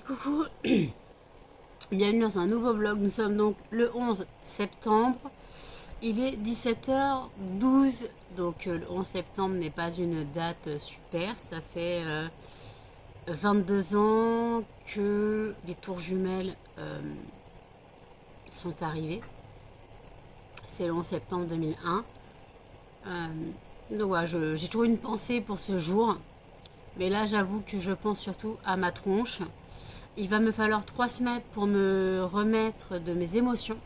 coucou, bienvenue dans un nouveau vlog. Nous sommes donc le 11 septembre, il est 17h12, donc le 11 septembre n'est pas une date super, ça fait 22 ans que les tours jumelles sont arrivées, c'est le 11 septembre 2001, donc voilà, j'ai toujours une pensée pour ce jour, mais là j'avoue que je pense surtout à ma tronche. Il va me falloir 3 semaines pour me remettre de mes émotions.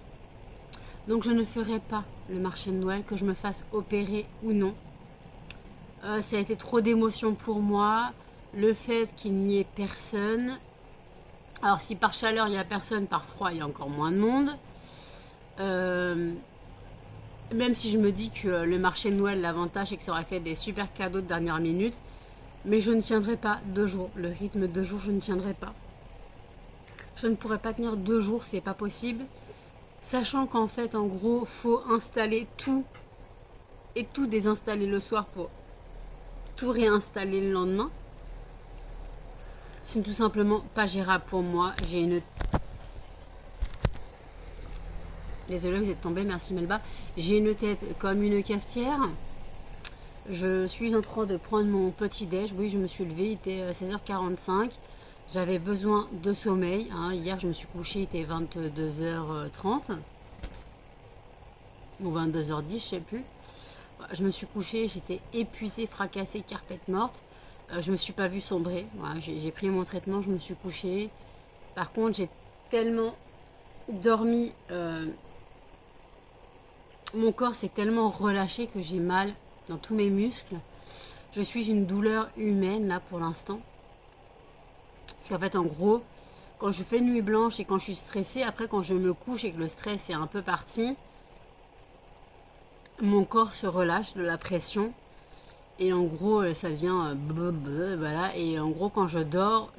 Donc je ne ferai pas le marché de Noël, que je me fasse opérer ou non. Ça a été trop d'émotions pour moi. Le fait qu'il n'y ait personne. Alors si par chaleur il n'y a personne, par froid il y a encore moins de monde. Même si je me dis que le marché de Noël, l'avantage c'est que ça aurait fait des super cadeaux de dernière minute. Mais je ne tiendrai pas 2 jours. Le rythme 2 jours, je ne tiendrai pas. Je ne pourrais pas tenir 2 jours, c'est pas possible. Sachant qu'en fait, en gros, faut installer tout et tout désinstaller le soir pour tout réinstaller le lendemain. C'est tout simplement pas gérable pour moi. J'ai une... Désolée, vous êtes tombé, merci Melba. J'ai une tête comme une cafetière. Je suis en train de prendre mon petit déj. Oui, je me suis levée, il était 16h45. J'avais besoin de sommeil. Hein. Hier, je me suis couchée, il était 22h30. Ou 22h10, je sais plus. Je me suis couchée, j'étais épuisée, fracassée, carpette morte. Je me suis pas vue sombrer. Voilà, j'ai pris mon traitement, je me suis couchée. Par contre, j'ai tellement dormi. Mon corps s'est tellement relâché que j'ai mal dans tous mes muscles. Je suis une douleur humaine, là, pour l'instant. Parce qu'en fait, en gros, quand je fais nuit blanche et quand je suis stressée, après quand je me couche et que le stress est un peu parti, mon corps se relâche de la pression. Et en gros, ça devient voilà. Et en gros, quand je dors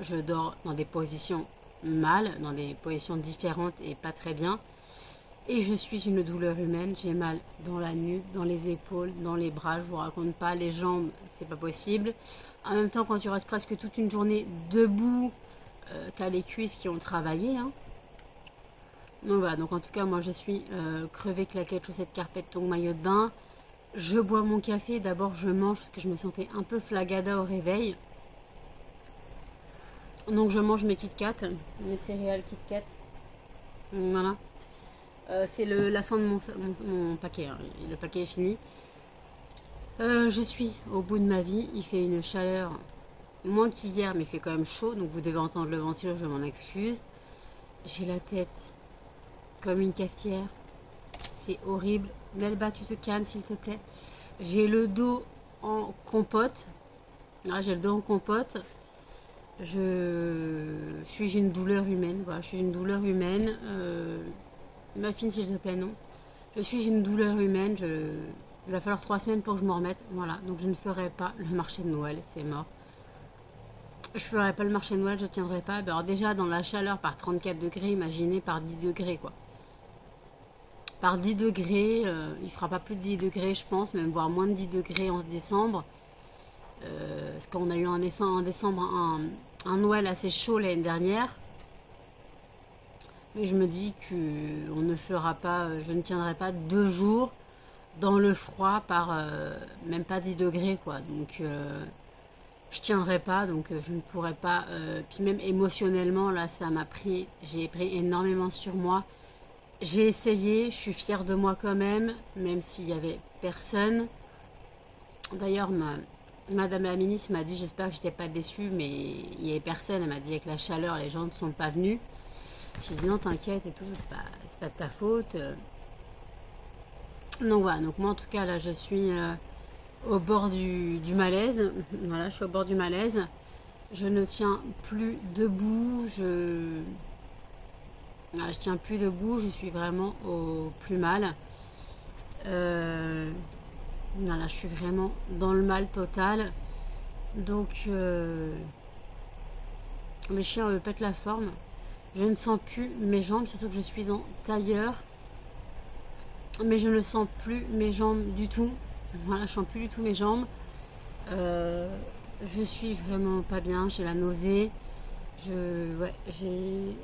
dans des positions mal, dans des positions différentes et pas très bien. Et je suis une douleur humaine, j'ai mal dans la nuque, dans les épaules, dans les bras, je vous raconte pas, les jambes, c'est pas possible. En même temps, quand tu restes presque toute une journée debout, t'as les cuisses qui ont travaillé. Hein. Donc voilà, donc en tout cas, moi je suis crevée, claquette, chaussettes, carpette, tongs, maillot de bain. Je bois mon café, d'abord je mange parce que je me sentais un peu flagada au réveil. Donc je mange mes Kit Kat, mes céréales Kit Kat. Voilà. C'est la fin de mon paquet, hein. Le paquet est fini. Je suis au bout de ma vie, il fait une chaleur moins qu'hier, mais il fait quand même chaud, donc vous devez entendre le ventilo, je m'en excuse. J'ai la tête comme une cafetière, c'est horrible. Melba, tu te calmes s'il te plaît. J'ai le dos en compote, là j'ai le dos en compote. Je suis une douleur humaine, voilà, je suis une douleur humaine. Ma fille, s'il te plaît, non. Je suis une douleur humaine. Il va falloir 3 semaines pour que je m'en remette. Voilà. Donc, je ne ferai pas le marché de Noël. C'est mort. Je ferai pas le marché de Noël. Je tiendrai pas. Alors, déjà, dans la chaleur, par 34 degrés, imaginez par 10 degrés, quoi. Par 10 degrés, il fera pas plus de 10 degrés, je pense, même voire moins de 10 degrés en décembre. Parce qu'on a eu en décembre un Noël assez chaud l'année dernière. Mais je me dis que on ne fera pas, je ne tiendrai pas 2 jours dans le froid par même pas 10 degrés quoi. Donc je tiendrai pas, donc je ne pourrai pas. Puis même émotionnellement là, ça m'a pris, j'ai pris énormément sur moi. J'ai essayé, je suis fière de moi quand même s'il y avait personne. D'ailleurs Madame la ministre m'a dit, j'espère que j'étais pas déçue, mais il y avait personne. Elle m'a dit avec la chaleur, les gens ne sont pas venus. J'ai dit non, t'inquiète et tout, c'est pas de ta faute. Donc voilà, donc moi en tout cas là je suis au bord du malaise. Voilà, je suis au bord du malaise. Je ne tiens plus debout. Voilà, je tiens plus debout, je suis vraiment au plus mal. Voilà, je suis vraiment dans le mal total. Donc les chiens me pètent la forme. Je ne sens plus mes jambes, surtout que je suis en tailleur. Mais je ne sens plus mes jambes du tout. Voilà, je sens plus du tout mes jambes. Je suis vraiment pas bien, j'ai la nausée. Ouais, j'ai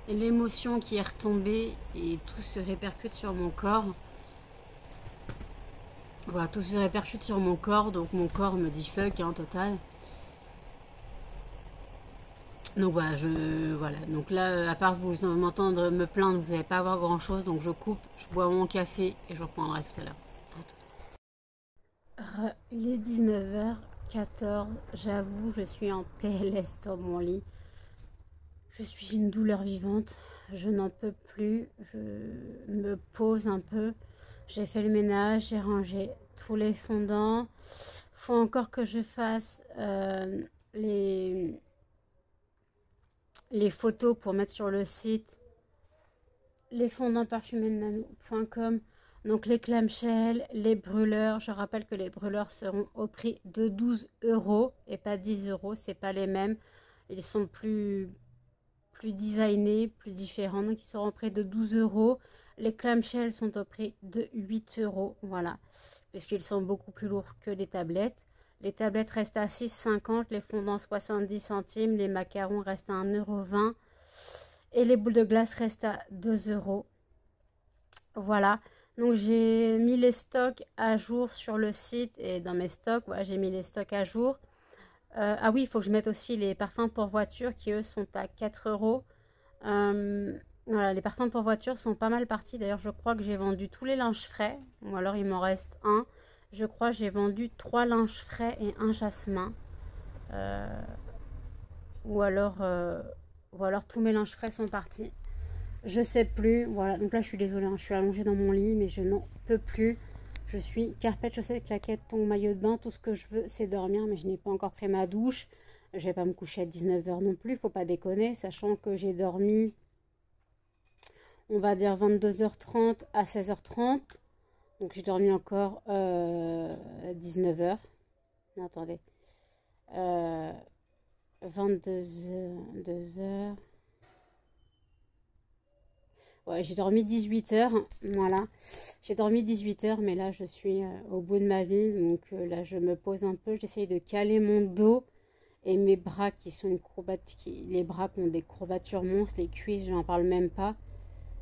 l'émotion qui est retombée et tout se répercute sur mon corps. Voilà, tout se répercute sur mon corps, donc mon corps me dit fuck, hein, total. Donc voilà, voilà. Donc là, à part vous m'entendre me plaindre, vous n'allez pas avoir grand chose, donc je coupe, je bois mon café et je reprendrai tout à l'heure. Il est 19h14, j'avoue, je suis en PLS dans mon lit. Je suis une douleur vivante, je n'en peux plus, je me pose un peu. J'ai fait le ménage, j'ai rangé tous les fondants. Faut encore que je fasse les photos pour mettre sur le site lesfondantparfumés.com. Donc les clamshells, les brûleurs. Je rappelle que les brûleurs seront au prix de 12 € et pas 10 €. C'est pas les mêmes. Ils sont plus designés, plus différents. Donc ils seront au prix de 12 €. Les clamshells sont au prix de 8 €. Voilà. Puisqu'ils sont beaucoup plus lourds que les tablettes. Les tablettes restent à 6,50 €, les fondants 70 centimes, les macarons restent à 1,20 € et les boules de glace restent à 2 €. Voilà, donc j'ai mis les stocks à jour sur le site et dans mes stocks, voilà, j'ai mis les stocks à jour. Ah oui, il faut que je mette aussi les parfums pour voiture qui eux sont à 4 €. Voilà, les parfums pour voiture sont pas mal partis. D'ailleurs, je crois que j'ai vendu tous les linges frais, ou alors il m'en reste un. Je crois que j'ai vendu 3 linges frais et un jasmin. Euh, ou alors, tous mes linges frais sont partis. Je sais plus. Voilà, donc là je suis désolée, hein, je suis allongée dans mon lit, mais je n'en peux plus. Je suis carpette, chaussettes, claquettes, ton maillot de bain. Tout ce que je veux, c'est dormir, mais je n'ai pas encore pris ma douche. Je vais pas me coucher à 19h non plus, faut pas déconner, sachant que j'ai dormi, on va dire 22h30 à 16h30. Donc j'ai dormi encore 19h. Non, attendez. 22h, 2h. Ouais, j'ai dormi 18 heures. Voilà. J'ai dormi 18 heures, mais là je suis au bout de ma vie. Donc là je me pose un peu. J'essaye de caler mon dos et mes bras qui sont une courbature. Les bras qui ont des courbatures monstres. Les cuisses, j'en parle même pas.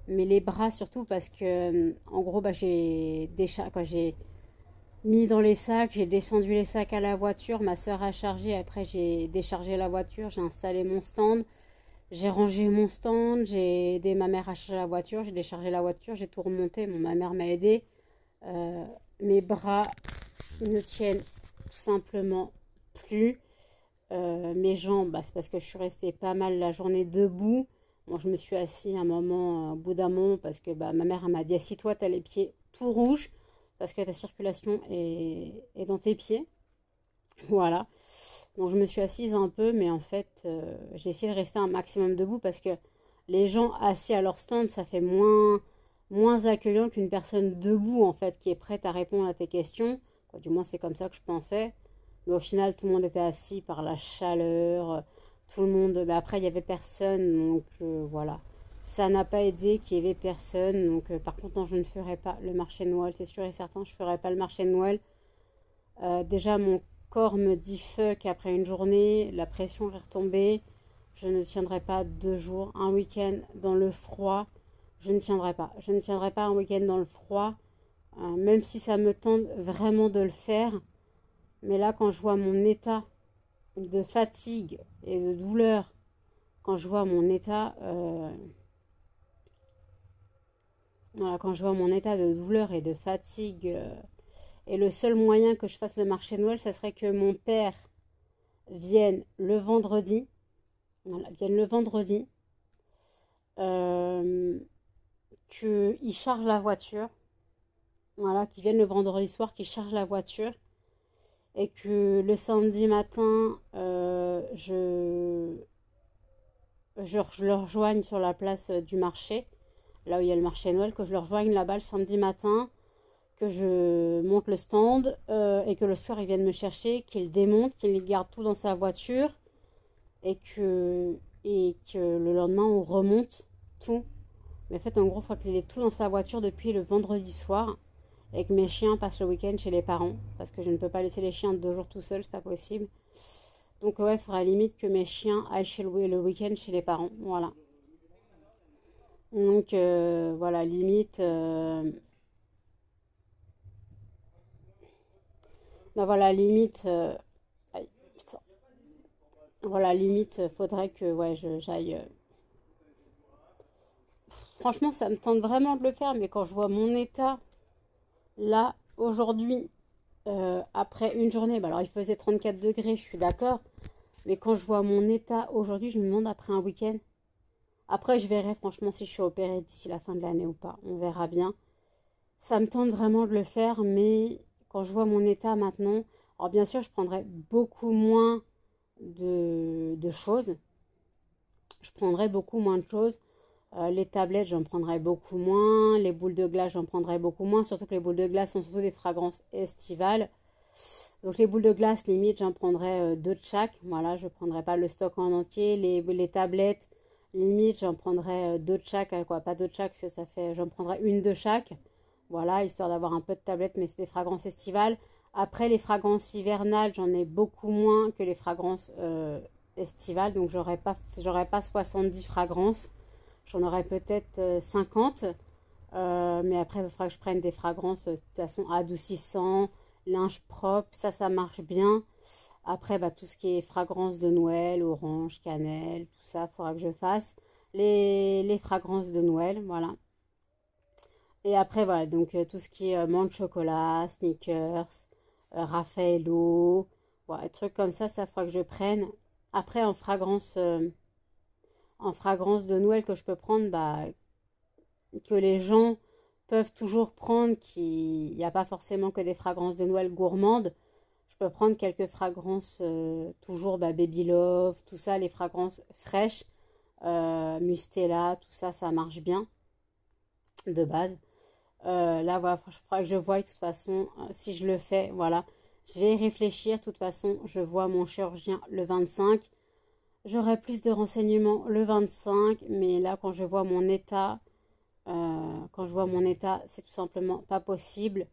Mais les bras surtout parce que en gros bah, j'ai mis dans les sacs, j'ai descendu les sacs à la voiture, ma soeur a chargé, après j'ai déchargé la voiture, j'ai installé mon stand, j'ai rangé mon stand, j'ai aidé ma mère à charger la voiture, j'ai déchargé la voiture, j'ai tout remonté, ma mère m'a aidé. Mes bras ne tiennent tout simplement plus. Mes jambes, bah, c'est parce que je suis restée pas mal la journée debout. Bon, je me suis assise un moment, au bout d'un moment, parce que bah, ma mère elle m'a dit assis-toi, t'as les pieds tout rouges, parce que ta circulation est dans tes pieds. Voilà. Donc je me suis assise un peu, mais en fait, j'ai essayé de rester un maximum debout parce que les gens assis à leur stand, ça fait moins accueillant qu'une personne debout, en fait, qui est prête à répondre à tes questions. Quoi, du moins, c'est comme ça que je pensais. Mais au final, tout le monde était assis par la chaleur. Tout le monde... Mais après, il n'y avait personne. Donc voilà. Ça n'a pas aidé qu'il y avait personne. Donc par contre, non, je ne ferai pas le marché de Noël. C'est sûr et certain, je ne ferai pas le marché de Noël. Déjà, mon corps me dit fuck après une journée. La pression est retombée. Je ne tiendrai pas 2 jours. Un week-end dans le froid. Je ne tiendrai pas. Je ne tiendrai pas un week-end dans le froid. Même si ça me tente vraiment de le faire. Mais là, quand je vois mon état de fatigue et de douleur, quand je vois mon état, voilà, quand je vois mon état de douleur et de fatigue, et le seul moyen que je fasse le marché de Noël, ça serait que mon père vienne le vendredi, voilà, vienne le vendredi, qu'il charge la voiture, voilà, qu'il vienne le vendredi soir, qu'il charge la voiture, et que le samedi matin, je le rejoigne sur la place du marché, là où il y a le marché Noël, que je le rejoigne là-bas le samedi matin, que je monte le stand et que le soir il vienne me chercher, qu'il démonte, qu'il garde tout dans sa voiture et que le lendemain on remonte tout. Mais en fait, en gros, il faut qu'il ait tout dans sa voiture depuis le vendredi soir et que mes chiens passent le week-end chez les parents parce que je ne peux pas laisser les chiens 2 jours tout seuls, c'est pas possible. Donc ouais, il faudra limite que mes chiens aillent chez le week-end chez les parents. Voilà. Donc voilà, limite. Bah voilà, limite. Aïe, putain. Voilà, limite, faudrait que ouais, j'aille. Franchement, ça me tente vraiment de le faire, mais quand je vois mon état, là, aujourd'hui, après une journée, bah alors il faisait 34 degrés, je suis d'accord, mais quand je vois mon état aujourd'hui, je me demande après un week-end. Après, je verrai franchement si je suis opérée d'ici la fin de l'année ou pas. On verra bien. Ça me tente vraiment de le faire, mais quand je vois mon état maintenant, alors bien sûr, je prendrai beaucoup moins de choses. Je prendrai beaucoup moins de choses. Les tablettes, j'en prendrai beaucoup moins. Les boules de glace, j'en prendrai beaucoup moins. Surtout que les boules de glace sont surtout des fragrances estivales. Donc les boules de glace, limite, j'en prendrai deux de chaque. Voilà, je ne prendrai pas le stock en entier. Les tablettes, limite, j'en prendrai deux de chaque. Quoi, pas deux de chaque, parce que ça fait, j'en prendrai une de chaque. Voilà, histoire d'avoir un peu de tablettes, mais c'est des fragrances estivales. Après, les fragrances hivernales, j'en ai beaucoup moins que les fragrances estivales. Donc, j'aurais pas 70 fragrances. J'en aurais peut-être 50. Mais après, il faudra que je prenne des fragrances de toute façon adoucissant, linge propre. Ça marche bien. Après, bah, tout ce qui est fragrances de Noël, orange, cannelle, tout ça, il faudra que je fasse. Les fragrances de Noël, voilà. Et après, voilà, donc tout ce qui est menthe chocolat, sneakers, Raffaello, voilà, trucs comme ça faudra que je prenne. Après, en fragrance de Noël que je peux prendre, bah, que les gens peuvent toujours prendre, il n'y a pas forcément que des fragrances de Noël gourmandes. Je peux prendre quelques fragrances, toujours bah, Baby Love, tout ça, les fragrances fraîches, Mustela, tout ça, ça marche bien de base. Là, voilà, il faudra que je voie de toute façon si je le fais. Voilà, je vais y réfléchir. De toute façon, je vois mon chirurgien le 25. J'aurai plus de renseignements le 25, mais là, quand je vois mon état, c'est tout simplement pas possible.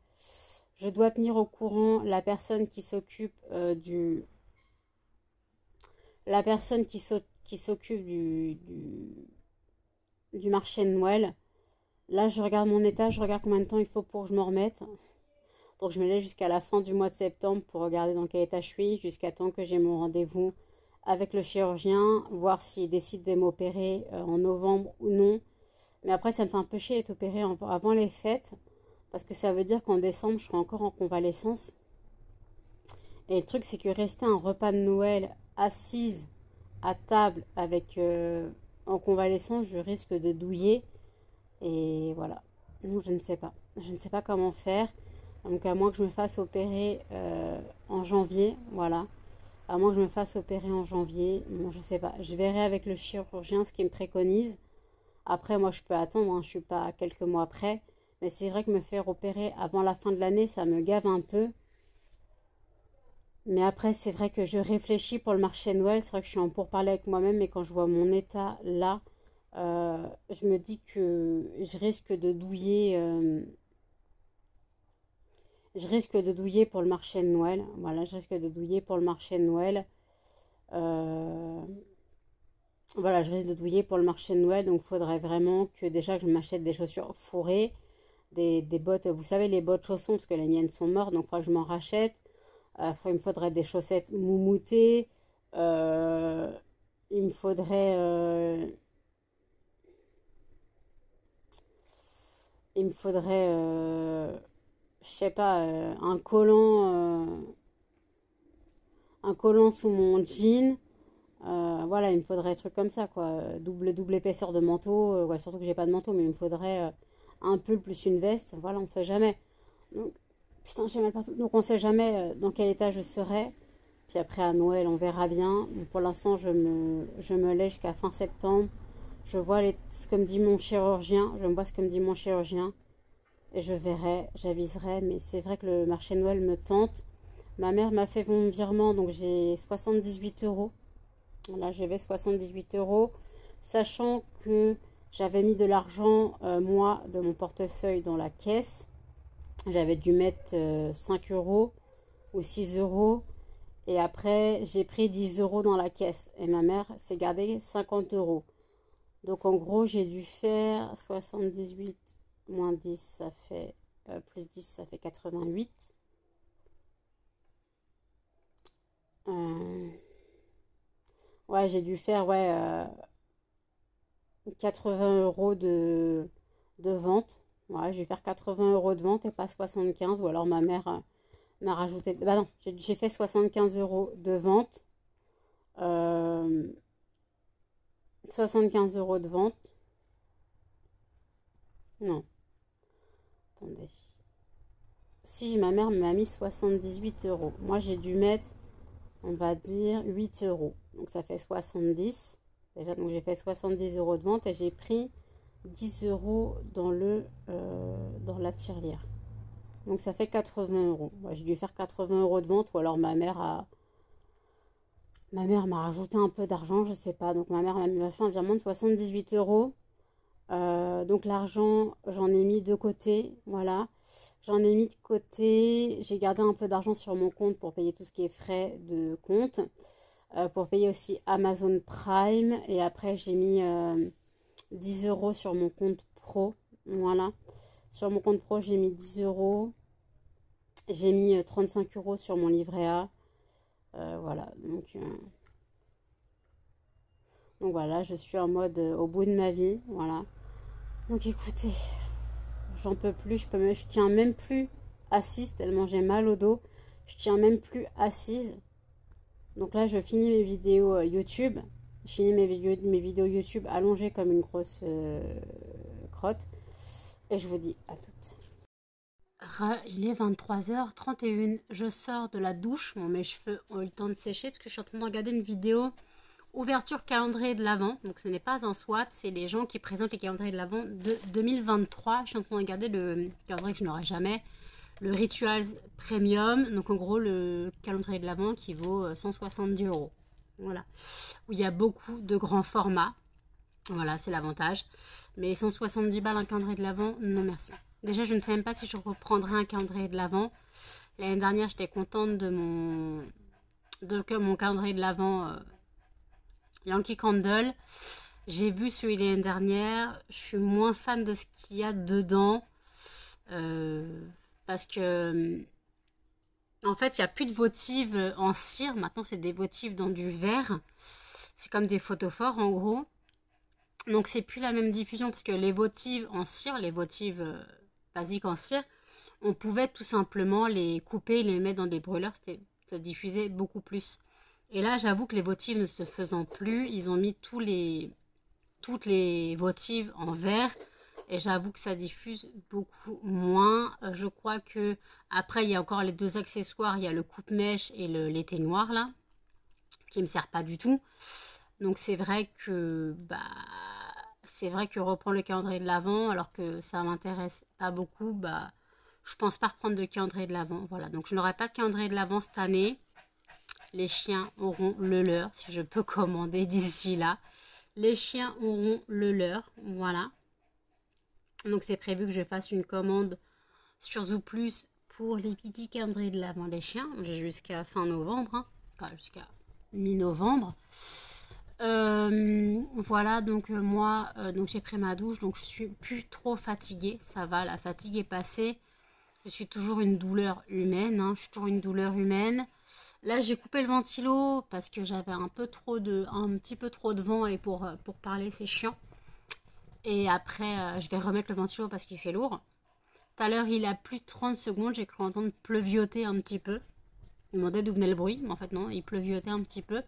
Je dois tenir au courant la personne qui s'occupe la personne qui s'occupe du marché de Noël. Là, je regarde mon état, je regarde combien de temps il faut pour que je m'en remette. Donc, je me laisse jusqu'à la fin du mois de septembre pour regarder dans quel état je suis, jusqu'à temps que j'ai mon rendez-vous avec le chirurgien, voir s'il décide de m'opérer en novembre ou non. Mais après, ça me fait un peu chier d'être opérée avant les fêtes, parce que ça veut dire qu'en décembre, je serai encore en convalescence. Et le truc, c'est que rester un repas de Noël assise à table avec en convalescence, je risque de douiller. Et voilà. Donc je ne sais pas. Je ne sais pas comment faire. Donc à moins que je me fasse opérer en janvier. Voilà. À moins que je me fasse opérer en janvier. Bon, je ne sais pas. Je verrai avec le chirurgien ce qu'il me préconise. Après, moi, je peux attendre. Hein, je ne suis pas à quelques mois près. Mais c'est vrai que me faire opérer avant la fin de l'année, ça me gave un peu. Mais après, c'est vrai que je réfléchis pour le marché de Noël. C'est vrai que je suis en pourparlers avec moi-même. Mais quand je vois mon état là, je me dis que je risque de douiller. Je risque de douiller pour le marché de Noël. Voilà, je risque de douiller pour le marché de Noël. Euh, voilà, je risque de douiller pour le marché de Noël. Donc, il faudrait vraiment que déjà que je m'achète des chaussures fourrées, des bottes. Vous savez, les bottes chaussons, parce que les miennes sont mortes. Donc, il faudra que je m'en rachète. Il me faudrait des chaussettes moumoutées. Euh, il me faudrait... il me faudrait... je sais pas, un collant sous mon jean. Voilà, il me faudrait un truc comme ça, quoi. Double épaisseur de manteau. Ouais, surtout que j'ai pas de manteau, mais il me faudrait un pull plus une veste. Voilà, on sait jamais. Donc, putain, j'ai mal partout. Donc, on sait jamais dans quel état je serai. Puis après, à Noël, on verra bien. Donc, pour l'instant, je me lève jusqu'à fin septembre. Je vois ce que me dit mon chirurgien. Je me vois ce que me dit mon chirurgien. Et je verrai, j'aviserai. Mais c'est vrai que le marché de Noël me tente. Ma mère m'a fait mon virement, donc j'ai 78 €. Là, j'avais 78 €, sachant que j'avais mis de l'argent, moi, de mon portefeuille dans la caisse. J'avais dû mettre 5 € ou 6 €. Et après, j'ai pris 10 € dans la caisse. Et ma mère s'est gardée 50 €. Donc en gros, j'ai dû faire 78 moins 10, ça fait plus 10, ça fait 88. Ouais, j'ai dû faire 80 € de vente. Ouais, je vais faire 80 € de vente et pas 75. Ou alors ma mère m'a rajouté. Bah non, j'ai fait 75 € de vente. 75 € de vente. Non, attendez. Si ma mère m'a mis 78 €. Moi, j'ai dû mettre, on va dire, 8 €. Donc ça fait 70. Déjà, donc j'ai fait 70 € de vente et j'ai pris 10 € dans la tirelire. Donc ça fait 80 €. Ouais, j'ai dû faire 80 € de vente ou alors ma mère m'a rajouté un peu d'argent, je sais pas. Donc ma mère m'a fait un virement de 78 €. Donc l'argent, j'en ai mis de côté, voilà. J'en ai mis de côté. J'ai gardé un peu d'argent sur mon compte pour payer tout ce qui est frais de compte. Pour payer aussi Amazon Prime. Et après, j'ai mis 10 € sur mon compte pro. Voilà. Sur mon compte pro, j'ai mis 10 €. J'ai mis 35 € sur mon livret A. Voilà. Donc voilà, je suis en mode au bout de ma vie. Voilà. Donc écoutez, j'en peux plus. Je tiens même plus assise tellement j'ai mal au dos. Je tiens même plus assise. Donc là, je finis mes vidéos YouTube. Je finis mes vidéos YouTube allongées comme une grosse crotte. Et je vous dis à toutes. Il est 23h31. Je sors de la douche. Bon, mes cheveux ont eu le temps de sécher parce que je suis en train de regarder une vidéo ouverture calendrier de l'Avent. Donc ce n'est pas un SWAT, c'est les gens qui présentent les calendriers de l'Avent de 2023. Je suis en train de regarder le calendrier que je n'aurai jamais. Le Rituals Premium, donc en gros le calendrier de l'Avent qui vaut 170 €. Voilà, où il y a beaucoup de grands formats. Voilà, c'est l'avantage. Mais 170 balles un calendrier de l'Avent, non merci. Déjà, je ne sais même pas si je reprendrai un calendrier de l'Avent. L'année dernière, j'étais contente de mon calendrier de l'Avent Yankee Candle. J'ai vu celui de l'année dernière. Je suis moins fan de ce qu'il y a dedans. Parce que en fait il n'y a plus de votives en cire. Maintenant c'est des votives dans du verre. C'est comme des photophores en gros. Donc c'est plus la même diffusion. Parce que les votives en cire, les votives basiques en cire, on pouvait tout simplement les couper, les mettre dans des brûleurs. Ça diffusait beaucoup plus. Et là j'avoue que les votives ne se faisant plus, ils ont mis toutes les votives en verre. Et j'avoue que ça diffuse beaucoup moins. Je crois que après il y a encore les deux accessoires. Il y a le coupe-mèche et l'éteignoir là, qui me sert pas du tout. Donc c'est vrai que reprendre le calendrier de l'Avent alors que ça m'intéresse pas beaucoup, je pense pas reprendre de calendrier de l'Avent. Voilà, donc je n'aurai pas de calendrier de l'Avent cette année. Les chiens auront le leur si je peux commander d'ici là. Les chiens auront le leur, voilà. Donc c'est prévu que je fasse une commande sur Zooplus pour les petits calendriers de l'Avent des chiens. J'ai jusqu'à fin novembre, hein. Enfin jusqu'à mi-novembre. Voilà, donc moi, donc j'ai pris ma douche, donc je suis plus trop fatiguée. Ça va, la fatigue est passée. Je suis toujours une douleur humaine, hein. Je suis toujours une douleur humaine. Là j'ai coupé le ventilo parce que j'avais un petit peu trop de vent et pour parler c'est chiant. Et après, je vais remettre le ventilo parce qu'il fait lourd. Tout à l'heure, il a plus de 30 secondes. J'ai cru entendre pleuvioter un petit peu. Je me demandais d'où venait le bruit. Mais en fait, non, il pleuviotait un petit peu.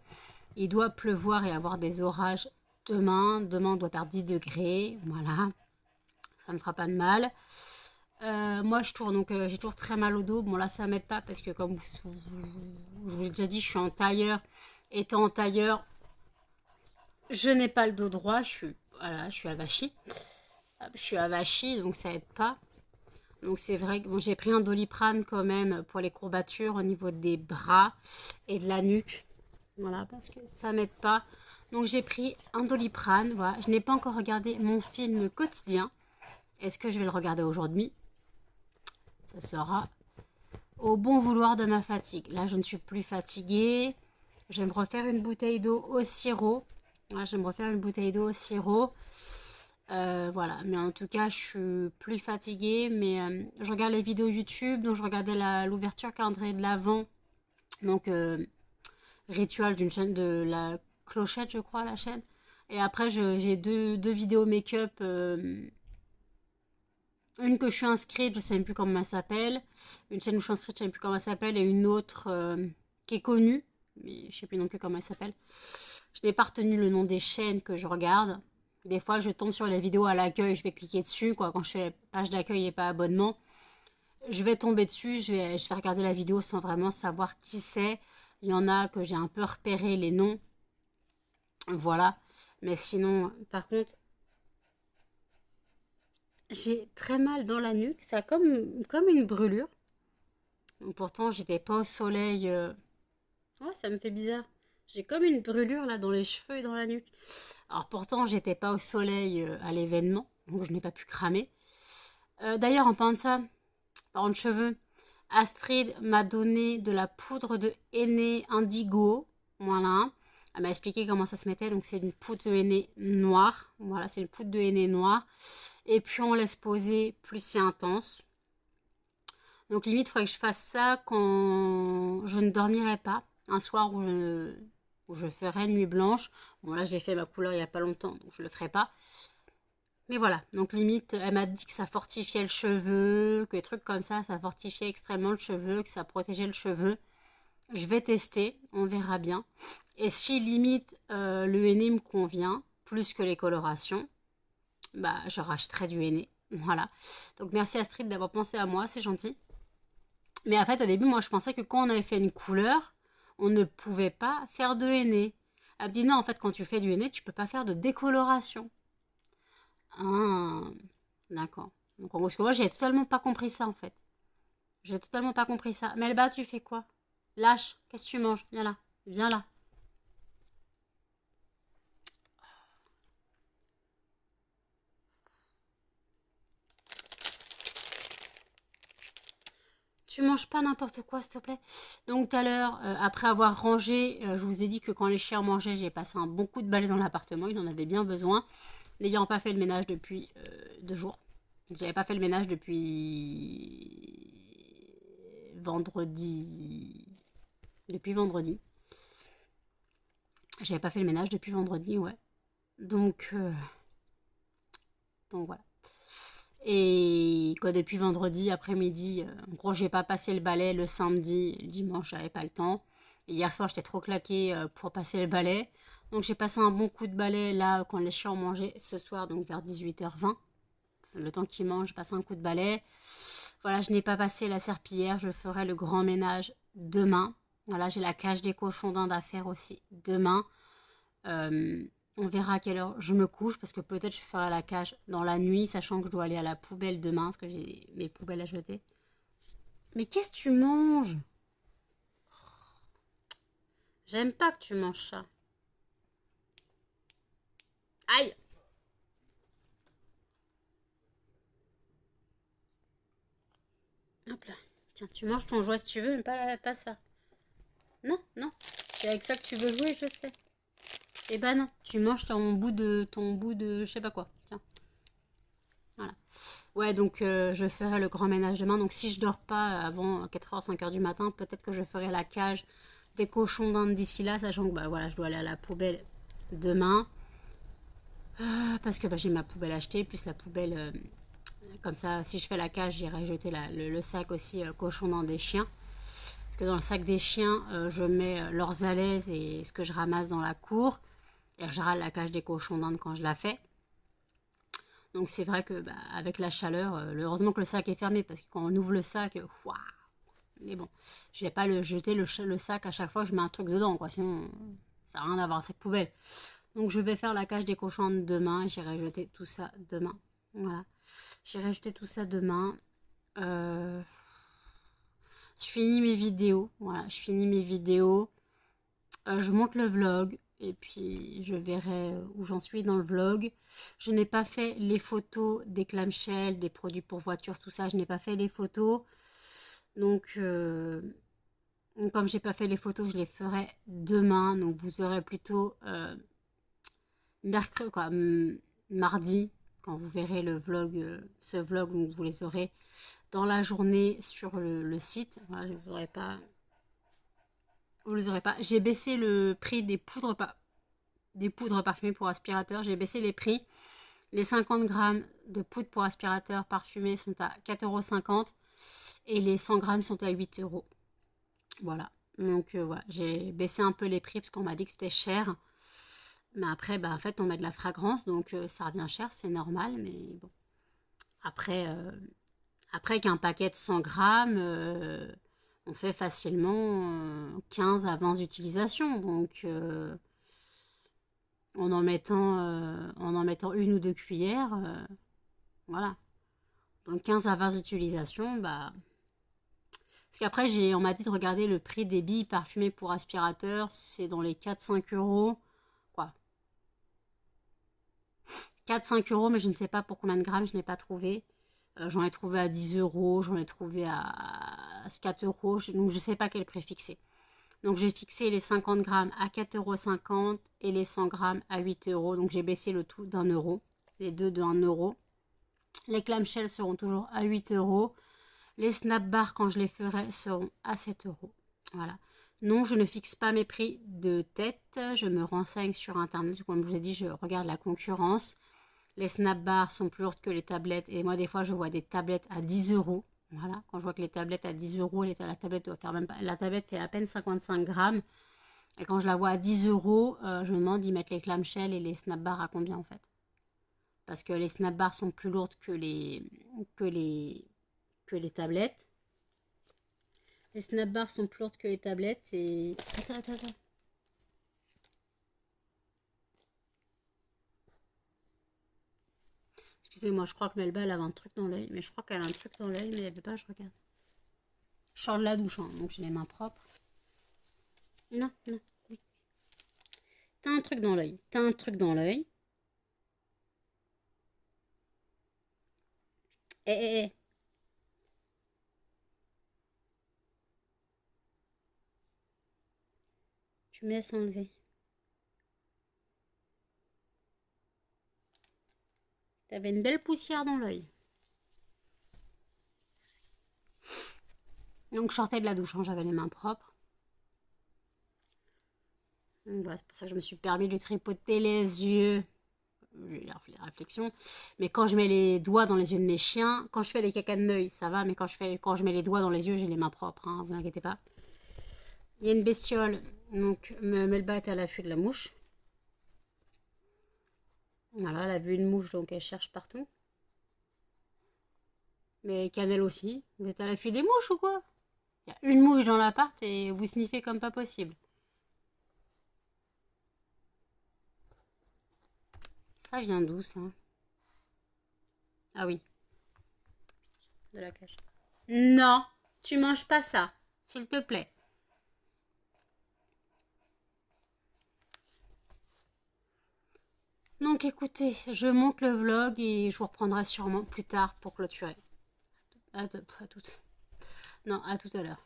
Il doit pleuvoir et avoir des orages demain. Demain, on doit perdre 10 degrés. Voilà. Ça ne fera pas de mal. Moi, je tourne. Donc, j'ai toujours très mal au dos. Bon, là, ça m'aide pas parce que, comme je vous l'ai déjà dit, je suis en tailleur. Étant en tailleur, je n'ai pas le dos droit. Voilà, je suis avachie. Je suis avachie, donc ça aide pas. Donc c'est vrai que bon, j'ai pris un Doliprane quand même pour les courbatures au niveau des bras et de la nuque. Voilà, parce que ça m'aide pas. Donc j'ai pris un Doliprane. Voilà. Je n'ai pas encore regardé mon film quotidien. Est-ce que je vais le regarder aujourd'hui? Ça sera au bon vouloir de ma fatigue. Là, je ne suis plus fatiguée. Je vais me refaire une bouteille d'eau au sirop. Voilà, je vais me refaire une bouteille d'eau au sirop. Voilà, mais en tout cas, je suis plus fatiguée. Mais je regarde les vidéos YouTube. Donc, je regardais l'ouverture calendrier de l'Avent. Donc, rituel d'une chaîne de la Clochette, je crois, la chaîne. Et après, j'ai deux vidéos make-up. Une que je suis inscrite, je ne sais même plus comment elle s'appelle. Une chaîne où je suis inscrite, je ne sais même plus comment elle s'appelle. Et une autre qui est connue, mais je ne sais plus non plus comment elle s'appelle. Je n'ai pas retenu le nom des chaînes que je regarde. Des fois, je tombe sur les vidéos à l'accueil, je vais cliquer dessus, quoi. Quand je fais page d'accueil et pas abonnement, je vais tomber dessus, je vais regarder la vidéo sans vraiment savoir qui c'est. Il y en a que j'ai un peu repéré les noms. Voilà. Mais sinon, par contre, j'ai très mal dans la nuque. Ça a comme une brûlure. Donc, pourtant, j'étais pas au soleil. Ouais, ça me fait bizarre. J'ai comme une brûlure là dans les cheveux et dans la nuque. Alors pourtant, j'étais pas au soleil à l'événement, donc je n'ai pas pu cramer. D'ailleurs, en parlant de ça, parlant de cheveux, Astrid m'a donné de la poudre de henné indigo. Voilà. Elle m'a expliqué comment ça se mettait. Donc c'est une poudre de henné noire. Voilà, c'est une poudre de henné noire. Et puis on laisse poser plus c'est intense. Donc limite, il faudrait que je fasse ça quand je ne dormirai pas. Un soir où je ferai nuit blanche. Bon là j'ai fait ma couleur il n'y a pas longtemps, donc je le ferai pas. Mais voilà, donc limite, elle m'a dit que ça fortifiait le cheveu, que les trucs comme ça fortifiait extrêmement le cheveu, que ça protégeait le cheveu. Je vais tester, on verra bien. Et si limite le henné me convient, plus que les colorations, bah je racheterai du henné. Voilà. Donc merci Astrid d'avoir pensé à moi, c'est gentil. Mais en fait, au début, moi, je pensais que quand on avait fait une couleur, on ne pouvait pas faire de henné. Elle me dit non, en fait, quand tu fais du henné, tu peux pas faire de décoloration. Ah, d'accord. Donc, parce que moi, j'ai totalement pas compris ça, en fait. J'ai totalement pas compris ça. Mais Melba, tu fais quoi? Lâche, qu'est-ce que tu manges? Viens là, viens là. Tu manges pas n'importe quoi, s'il te plaît. Donc, tout à l'heure, après avoir rangé, je vous ai dit que quand les chiens mangeaient, j'ai passé un bon coup de balai dans l'appartement. Ils en avaient bien besoin. N'ayant pas fait le ménage depuis 2 jours. J'avais pas fait le ménage depuis vendredi. Depuis vendredi. J'avais pas fait le ménage depuis vendredi, ouais. Donc, voilà. Et quoi, depuis vendredi après-midi, en gros, j'ai pas passé le balai le samedi, le dimanche, j'avais pas le temps. Et hier soir, j'étais trop claquée pour passer le balai. Donc, j'ai passé un bon coup de balai là quand les chiens ont mangé ce soir, donc vers 18h20. Le temps qu'ils mangent, je passe un coup de balai. Voilà, je n'ai pas passé la serpillière, je ferai le grand ménage demain. Voilà, j'ai la cage des cochons d'Inde à faire aussi demain. On verra à quelle heure je me couche parce que peut-être je ferai la cage dans la nuit, sachant que je dois aller à la poubelle demain parce que j'ai mes poubelles à jeter. Mais qu'est-ce que tu manges? J'aime pas que tu manges ça. Aïe! Hop là. Tiens, tu manges ton jouet si tu veux, mais pas ça. Non, non. C'est avec ça que tu veux jouer, je sais. Eh ben non, tu manges ton bout de je sais pas quoi. Tiens. Voilà. Ouais, donc je ferai le grand ménage demain. Donc si je dors pas avant 4h, 5h du matin, peut-être que je ferai la cage des cochons d'Inde d'ici là, sachant que bah voilà, je dois aller à la poubelle demain. Parce que bah, j'ai ma poubelle achetée, plus la poubelle. Comme ça, si je fais la cage, j'irai jeter le sac aussi cochon d'Inde des chiens. Parce que dans le sac des chiens, je mets leurs alaises et ce que je ramasse dans la cour. Et je râle la cage des cochons d'Inde quand je la fais. Donc c'est vrai que bah, avec la chaleur, heureusement que le sac est fermé parce que quand on ouvre le sac, waouh. Mais bon, je vais pas jeter le sac à chaque fois que je mets un truc dedans, quoi. Sinon, ça n'a rien à voir, c'est poubelle. Donc je vais faire la cage des cochons demain et j'irai jeter tout ça demain. Voilà. J'irai jeter tout ça demain. Je finis mes vidéos. Voilà, je finis mes vidéos. Je monte le vlog. Et puis je verrai où j'en suis dans le vlog. Je n'ai pas fait les photos des clamshells, des produits pour voiture, tout ça. Je n'ai pas fait les photos. Donc, comme j'ai pas fait les photos, je les ferai demain. Donc, vous aurez plutôt mercredi, quoi, mardi, quand vous verrez le vlog, ce vlog, donc vous les aurez dans la journée sur le site. Voilà, je vous aurai pas, vous les aurez pas. J'ai baissé le prix des poudres parfumées pour aspirateur. J'ai baissé les prix. Les 50 grammes de poudre pour aspirateur parfumé sont à 4,50 € et les 100 grammes sont à 8 €. Voilà. Donc voilà, j'ai baissé un peu les prix parce qu'on m'a dit que c'était cher. Mais après, bah, en fait, on met de la fragrance, donc ça revient cher, c'est normal. Mais bon, après, après qu'un paquet de 100 grammes, on fait facilement 15 à 20 utilisations. Donc, en en mettant une ou deux cuillères, voilà. Donc 15 à 20 utilisations, bah. Parce qu'après, on m'a dit de regarder le prix des billes parfumées pour aspirateur, c'est dans les 4-5 €. Quoi. 4-5 €, mais je ne sais pas pour combien de grammes, je n'ai pas trouvé. J'en ai trouvé à 10 €, j'en ai trouvé à 4 €, donc je ne sais pas quel prix fixer. Donc j'ai fixé les 50 grammes à 4,50 € et les 100 grammes à 8 €. Donc j'ai baissé le tout d'1 €, les deux de 1 €. Les clamshells seront toujours à 8 €. Les snap bars, quand je les ferai, seront à 7 €. Voilà. Non, je ne fixe pas mes prix de tête. Je me renseigne sur Internet. Comme je vous ai dit, je regarde la concurrence. Les snap bars sont plus lourdes que les tablettes. Et moi, des fois, je vois des tablettes à 10 €. Voilà. Quand je vois que les tablettes à 10 €, la tablette doit faire même pas. La tablette fait à peine 55 grammes. Et quand je la vois à 10 €, je me demande d'y mettre les clamshells et les snap bars à combien en fait. Parce que les snap bars sont plus lourdes que les tablettes. Les snap bars sont plus lourdes que les tablettes et... Attends. Excusez-moi, je crois que Melba, elle avait un truc dans l'œil. Mais je crois qu'elle a un truc dans l'œil, mais elle veut pas, je regarde. Je sors de la douche, hein, donc j'ai les mains propres. Non. T'as un truc dans l'œil. T'as un truc dans l'œil. Eh. Tu me laisses enlever. T'avais une belle poussière dans l'œil. Donc je sortais de la douche, hein, j'avais les mains propres. Donc voilà, c'est pour ça que je me suis permis de tripoter les yeux. J'ai les réflexions. Mais quand je mets les doigts dans les yeux de mes chiens, quand je fais les caca de l'œil, ça va. Mais quand je mets les doigts dans les yeux, j'ai les mains propres, hein, vous inquiétez pas. Il y a une bestiole. Donc Melba est à l'affût de la mouche. Voilà, elle a vu une mouche, donc elle cherche partout. Mais Cannelle aussi. Vous êtes à l'affût des mouches ou quoi? Il y a une mouche dans l'appart et vous sniffez comme pas possible. Ça vient d'où ça? Ah oui, de la cage. Non, tu manges pas ça, s'il te plaît. Donc écoutez, je monte le vlog et je vous reprendrai sûrement plus tard pour clôturer. À toutes. Non, à tout à l'heure.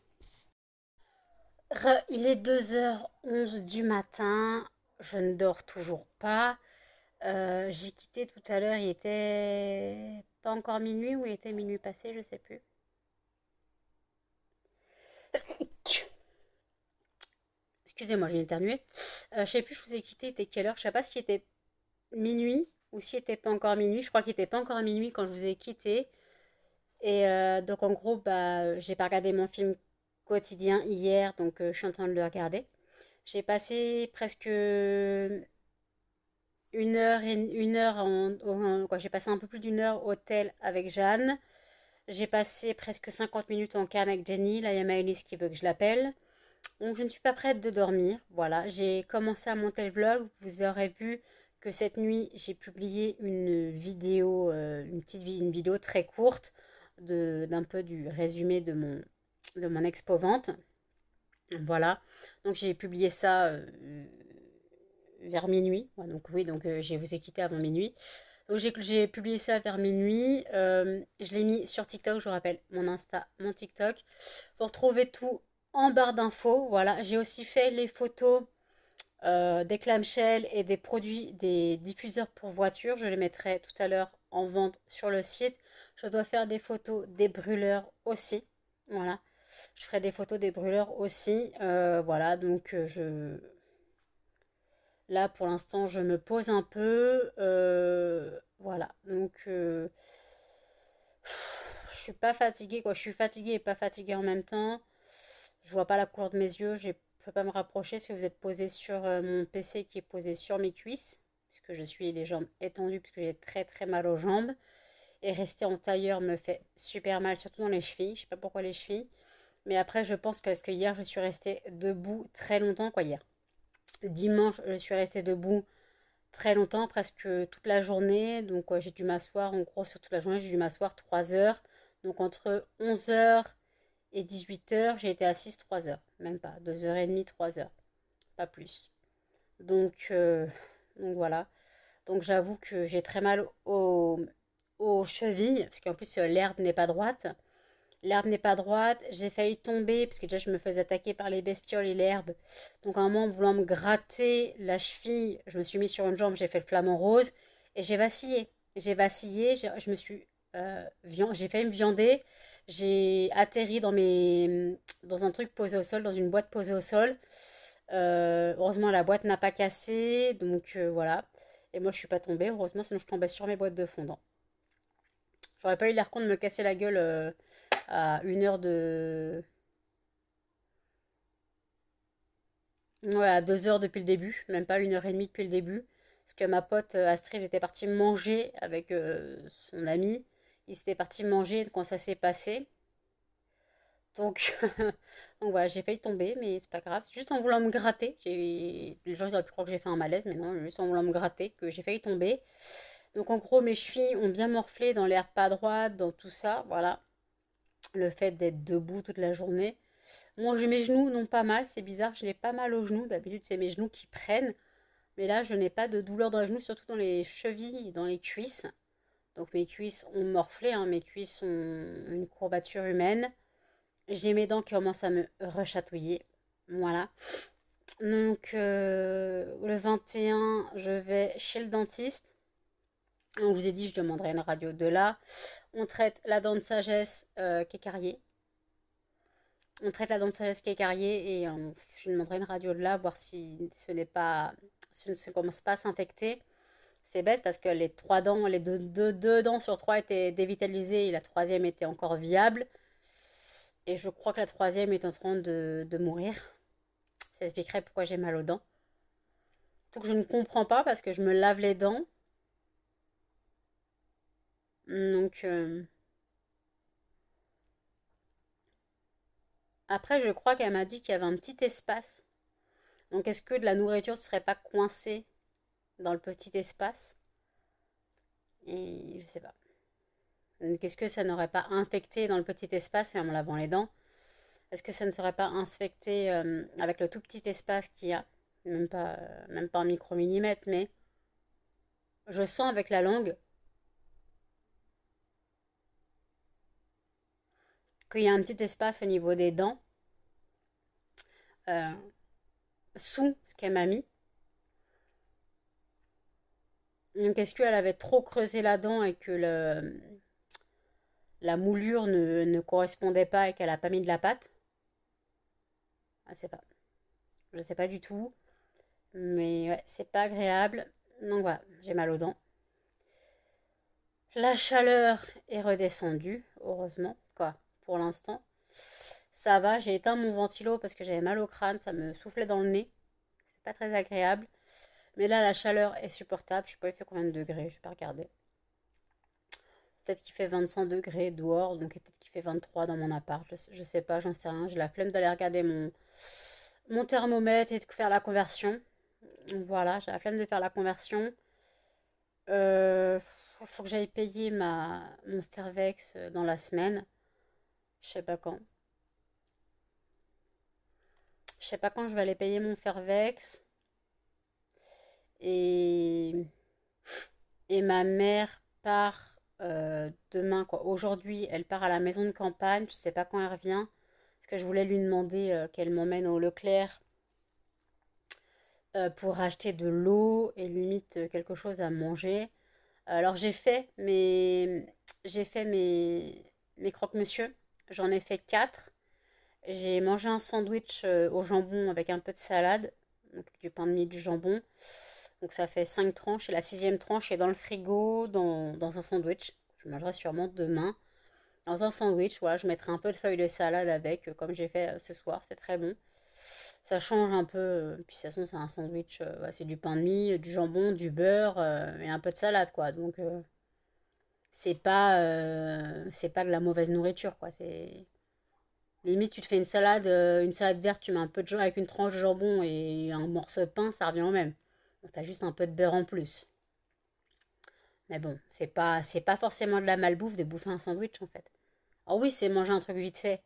Il est 2h11 du matin. Je ne dors toujours pas. J'ai quitté tout à l'heure. Il était pas encore minuit ou il était minuit passé, je sais plus. Excusez-moi, j'ai éternué. Je sais plus, je vous ai quitté. C'était quelle heure? Je sais pas s'il était minuit ou s'il était pas encore minuit. Je crois qu'il était pas encore minuit quand je vous ai quitté. Et donc en gros, bah, j'ai pas regardé mon film quotidien hier, donc je suis en train de le regarder. J'ai passé presque une heure quoi, j'ai passé un peu plus d'une heure au hôtel avec Jeanne. J'ai passé presque 50 minutes en cam avec Jenny. Là, il y a Maëlys qui veut que je l'appelle. Donc, je ne suis pas prête de dormir. Voilà, j'ai commencé à monter le vlog. Vous aurez vu que cette nuit, j'ai publié une vidéo, une vidéo très courte d'un peu du résumé de mon expo-vente. Voilà, donc j'ai publié ça vers minuit. Ouais, donc oui, donc je vous ai quitté avant minuit. Donc j'ai publié ça vers minuit. Je l'ai mis sur TikTok, je vous rappelle, mon Insta, mon TikTok. Vous retrouvez tout en barre d'infos. Voilà, j'ai aussi fait les photos des clamshells et des produits, des diffuseurs pour voiture. Je les mettrai tout à l'heure en vente sur le site. Je dois faire des photos des brûleurs aussi. Voilà, je ferai des photos des brûleurs aussi. Voilà, donc là pour l'instant je me pose un peu. Voilà, donc je suis pas fatiguée quoi. Je suis fatiguée et pas fatiguée en même temps. Je vois pas la couleur de mes yeux. Je peux pas me rapprocher si vous êtes posé sur mon PC qui est posé sur mes cuisses, puisque je suis les jambes étendues, puisque j'ai très très mal aux jambes. Et rester en tailleur me fait super mal, surtout dans les chevilles. Je sais pas pourquoi les chevilles. Mais après, je pense que, parce que hier, je suis restée debout très longtemps, quoi, hier. Dimanche, je suis restée debout très longtemps, presque toute la journée. Donc, j'ai dû m'asseoir, en gros, sur toute la journée, j'ai dû m'asseoir 3 heures. Donc, entre 11 heures et 18 heures, j'ai été assise 3 heures. Même pas, 2h30, 3 heures. Pas plus. Donc, donc voilà. Donc, j'avoue que j'ai très mal aux chevilles, parce qu'en plus, l'herbe n'est pas droite. L'herbe n'est pas droite, j'ai failli tomber parce que déjà je me faisais attaquer par les bestioles et l'herbe. Donc à un moment, en voulant me gratter la cheville, je me suis mis sur une jambe, j'ai fait le flamant rose et j'ai vacillé. J'ai vacillé, je me suis j'ai failli me viander. J'ai atterri dans un truc posé au sol, dans une boîte posée au sol. Heureusement, la boîte n'a pas cassé, donc voilà. Et moi, je suis pas tombée, heureusement, sinon je tombais sur mes boîtes de fondant. J'aurais pas eu l'air con de me casser la gueule à 1 heure de. Ouais, à 2 heures depuis le début, même pas 1h30 depuis le début. Parce que ma pote Astrid était partie manger avec son ami. Ils étaient partis manger quand ça s'est passé. Donc, donc voilà, j'ai failli tomber, mais c'est pas grave. Juste en voulant me gratter, les gens ils auraient pu croire que j'ai fait un malaise, mais non, juste en voulant me gratter, que j'ai failli tomber. Donc en gros, mes chevilles ont bien morflé dans l'air pas droite, dans tout ça. Voilà, le fait d'être debout toute la journée. Bon, j'ai mes genoux non pas mal, c'est bizarre, je n'ai pas mal aux genoux. D'habitude, c'est mes genoux qui prennent. Mais là, je n'ai pas de douleur dans les genoux, surtout dans les chevilles et dans les cuisses. Donc mes cuisses ont morflé, hein, mes cuisses ont une courbature humaine. J'ai mes dents qui commencent à me rechatouiller. Voilà. Donc le 21, je vais chez le dentiste. On vous ai dit, je demanderai une radio de là. On traite la dent de sagesse qui est cariée. On traite la dent de sagesse qui est cariée et je demanderai une radio de là, voir si ce n'est pas, si ne se commence pas à s'infecter. C'est bête parce que les trois dents, les deux dents sur trois étaient dévitalisées et la troisième était encore viable. Et je crois que la troisième est en train de mourir. Ça expliquerait pourquoi j'ai mal aux dents. Donc je ne comprends pas parce que je me lave les dents. Donc après, je crois qu'elle m'a dit qu'il y avait un petit espace. Donc est-ce que de la nourriture ne serait pas coincée dans le petit espace? Et je sais pas. Donc est-ce que ça n'aurait pas infecté dans le petit espace, en me lavant les dents? Est-ce que ça ne serait pas infecté avec le tout petit espace qu'il y a? Même pas un micro-millimètre, mais je sens avec la langue qu'il y a un petit espace au niveau des dents, euh, sous ce qu'elle m'a mis. Donc est-ce qu'elle avait trop creusé la dent et que la moulure ne correspondait pas et qu'elle n'a pas mis de la pâte? Je sais pas. Je sais pas du tout. Mais ouais, c'est pas agréable. Donc voilà, j'ai mal aux dents. La chaleur est redescendue, heureusement, quoi, pour l'instant. Ça va, j'ai éteint mon ventilo parce que j'avais mal au crâne, ça me soufflait dans le nez. C'est pas très agréable. Mais là, la chaleur est supportable. Je sais pas, il fait combien de degrés, je vais pas regarder. Peut-être qu'il fait 25 degrés dehors, donc peut-être qu'il fait 23 dans mon appart. Je sais pas, j'en sais rien. J'ai la flemme d'aller regarder mon thermomètre et de faire la conversion. Voilà, j'ai la flemme de faire la conversion. Euh, faut que j'aille payer mon Fervex dans la semaine. Je sais pas quand. Je sais pas quand je vais aller payer mon Fervex. Et, Et ma mère part demain, quoi. Aujourd'hui, elle part à la maison de campagne. Je sais pas quand elle revient. Parce que je voulais lui demander qu'elle m'emmène au Leclerc pour acheter de l'eau et limite quelque chose à manger. Alors j'ai fait mes croque-monsieur. J'en ai fait 4. J'ai mangé un sandwich au jambon avec un peu de salade, donc du pain de mie, du jambon. Donc ça fait 5 tranches et la sixième tranche est dans le frigo dans un sandwich. Je mangerai sûrement demain. Dans un sandwich, voilà, je mettrai un peu de feuilles de salade avec, comme j'ai fait ce soir, c'est très bon. Ça change un peu, puis de toute façon c'est un sandwich, ouais, c'est du pain de mie, du jambon, du beurre et un peu de salade quoi. Donc c'est pas de la mauvaise nourriture quoi. C'est limite tu te fais une salade verte, tu mets un peu de jambon avec une tranche de jambon et un morceau de pain, ça revient au même. Donc t'as juste un peu de beurre en plus. Mais bon, c'est pas forcément de la malbouffe de bouffer un sandwich en fait. Alors oui, c'est manger un truc vite fait.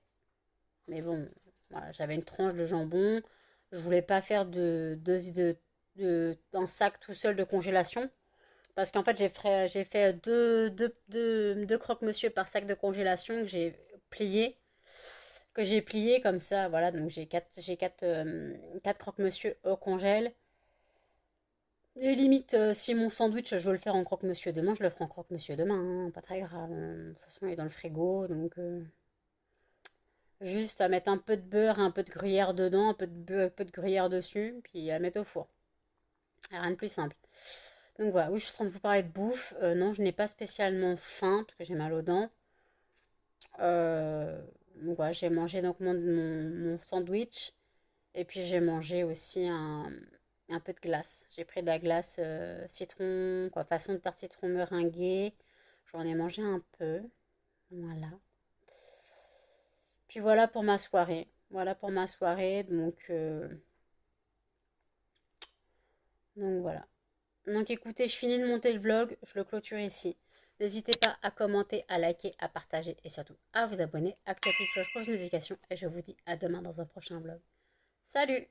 Mais bon, voilà, j'avais une tranche de jambon. Je voulais pas faire d'un sac tout seul de congélation. Parce qu'en fait, j'ai fait deux croque-monsieur par sac de congélation plié, que j'ai plié comme ça. Voilà, donc quatre croque-monsieur au congèle. Et limite, si mon sandwich, je veux le faire en croque-monsieur demain, je le ferai en croque-monsieur demain, hein, pas très grave, hein. De toute façon, il est dans le frigo, donc juste à mettre un peu de beurre, un peu de gruyère dedans, un peu de gruyère dessus, puis à mettre au four. Rien de plus simple. Donc voilà, oui, je suis en train de vous parler de bouffe. Non, je n'ai pas spécialement faim, parce que j'ai mal aux dents. Donc voilà, j'ai mangé donc mon sandwich, et puis j'ai mangé aussi un peu de glace. J'ai pris de la glace citron, quoi, façon de tarte citron meringuée. J'en ai mangé un peu. Voilà. Puis voilà pour ma soirée. Voilà pour ma soirée. Donc voilà. Donc écoutez, je finis de monter le vlog. Je le clôture ici. N'hésitez pas à commenter, à liker, à partager et surtout à vous abonner, à activer la petite cloche pour les notifications. Et je vous dis à demain dans un prochain vlog. Salut!